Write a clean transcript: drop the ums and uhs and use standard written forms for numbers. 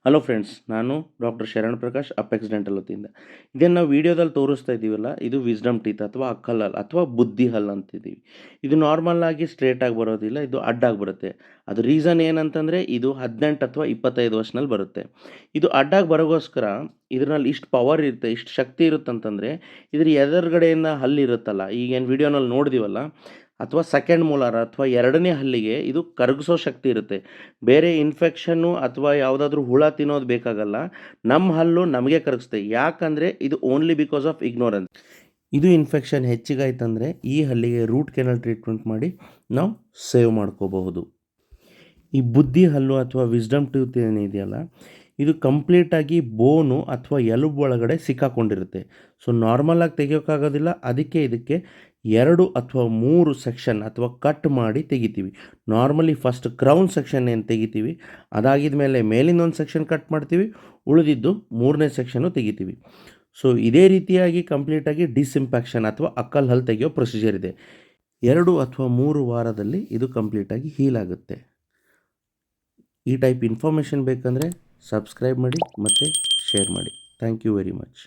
Hello friends, ನಾನು doctor Sharan Prakash apex dental ವತಿಯಿಂದ. ಇದನ್ನು ನಾವು ವಿಡಿಯೋದಲ್ಲಿ ತೋರಿಸ್ತಾ ಇದ್ದೀವಲ್ಲ, ಇದು ವಿಸ್ಡಮ್ ಟೀತ್ ಅಥವಾ ಅಕ್ಕಲ್ ಹಲ್ ಅಥವಾ ಬುದ್ಧಿ ಹಲ್ ಅಂತಿದ್ದೀವಿ. ಇದು ನಾರ್ಮಲ್ ಆಗಿ ಸ್ಟ್ರೇಟ್ ಆಗಿ ಬರೋದಿಲ್ಲ, ಇದು ಅಡ್ಡಾಗಿ ಬರುತ್ತೆ. ಅದು ರೀಸನ್ ಏನಂತಂದರೆ ಇದು 18 ಅಥವಾ 25 ವರ್ಷನಲ್ಲಿ ಬರುತ್ತೆ. ಇದು ಅಡ್ಡಾಗಿ ಬರೋಗೋಸ್ಕರ ಇದರಲ್ಲಿ ಇಷ್ಟು ಪವರ್ ಇರುತ್ತೆ, ಇಷ್ಟು ಶಕ್ತಿ ಇರುತ್ತಂತಂದರೆ ಇದ್ರ ಎದುರುಗಡೆಯಿಂದ ಹಲ್ಲಿರುತ್ತಲ್ಲ, ಈಗೇನು ವಿಡಿಯೋನಲ್ಲಿ ನೋಡಿದೀವಲ್ಲ, ಅಥವಾ ಸೆಕೆಂಡ್ ಮೂಲಾರ ಅಥವಾ ಎರಡನೇ ಹಲ್ಲಿಗೆ ಇದು ಕರಗಿಸೋ ಶಕ್ತಿ ಇರುತ್ತೆ. ಬೇರೆ ಇನ್ಫೆಕ್ಷನ್ನು ಅಥವಾ ಯಾವುದಾದ್ರೂ ಹುಳ ತಿನ್ನೋದು ಬೇಕಾಗಲ್ಲ. ನಮ್ಮ ಹಲ್ಲು ನಮಗೆ ಕರಗಿಸುತ್ತೆ. ಯಾಕಂದರೆ ಇದು ಓನ್ಲಿ ಬಿಕಾಸ್ ಆಫ್ ಇಗ್ನೋರೆನ್ಸ್. ಇದು ಇನ್ಫೆಕ್ಷನ್ ಹೆಚ್ಚಿಗಾಯ್ತಂದರೆ ಈ ಹಲ್ಲಿಗೆ ರೂಟ್ ಕೆನಾಲ್ ಟ್ರೀಟ್ಮೆಂಟ್ ಮಾಡಿ ನಾವು ಸೇವ್ ಮಾಡ್ಕೋಬಹುದು. ಈ ಬುದ್ಧಿ ಹಲ್ಲು ಅಥವಾ ವಿಸ್ಡಮ್ ಟೂತ್ ಏನಿದೆಯಲ್ಲ, ಇದು ಕಂಪ್ಲೀಟಾಗಿ ಬೋನು ಅಥವಾ ಎಲುಬು ಒಳಗಡೆ ಸಿಕ್ಕಾಕೊಂಡಿರುತ್ತೆ. ಸೊ ನಾರ್ಮಲಾಗಿ ತೆಗಿಯೋಕ್ಕಾಗೋದಿಲ್ಲ. ಅದಕ್ಕೆ ಇದಕ್ಕೆ 2 ಅಥವಾ 3 ಸೆಕ್ಷನ್ ಅಥವಾ ಕಟ್ ಮಾಡಿ ತೆಗಿತೀವಿ. ನಾರ್ಮಲಿ ಫಸ್ಟ್ ಕ್ರೌನ್ ಸೆಕ್ಷನ್ ಏನು ತೆಗಿತೀವಿ, ಅದಾಗಿದ ಮೇಲೆ ಮೇಲಿಂದ ಒಂದು ಸೆಕ್ಷನ್ ಕಟ್ ಮಾಡ್ತೀವಿ, ಉಳಿದಿದ್ದು 3ನೇ ಸೆಕ್ಷನ್ನು ತೆಗಿತೀವಿ. ಸೊ ಇದೇ ರೀತಿಯಾಗಿ ಕಂಪ್ಲೀಟಾಗಿ ಡಿಸ್ಇಂಪ್ಯಾಕ್ಷನ್ ಅಥವಾ ಅಕ್ಕಲ್ ಹಲ್ ತೆಗೆಯೋ ಪ್ರೊಸೀಜರ್ ಇದೆ. 2 ಅಥವಾ 3 ವಾರದಲ್ಲಿ ಇದು ಕಂಪ್ಲೀಟಾಗಿ ಹೀಲ್ ಆಗುತ್ತೆ. ಈ ಟೈಪ್ ಇನ್ಫಾರ್ಮೇಷನ್ ಬೇಕಂದರೆ ಸಬ್ಸ್ಕ್ರೈಬ್ ಮಾಡಿ ಮತ್ತು ಶೇರ್ ಮಾಡಿ. Thank you very much.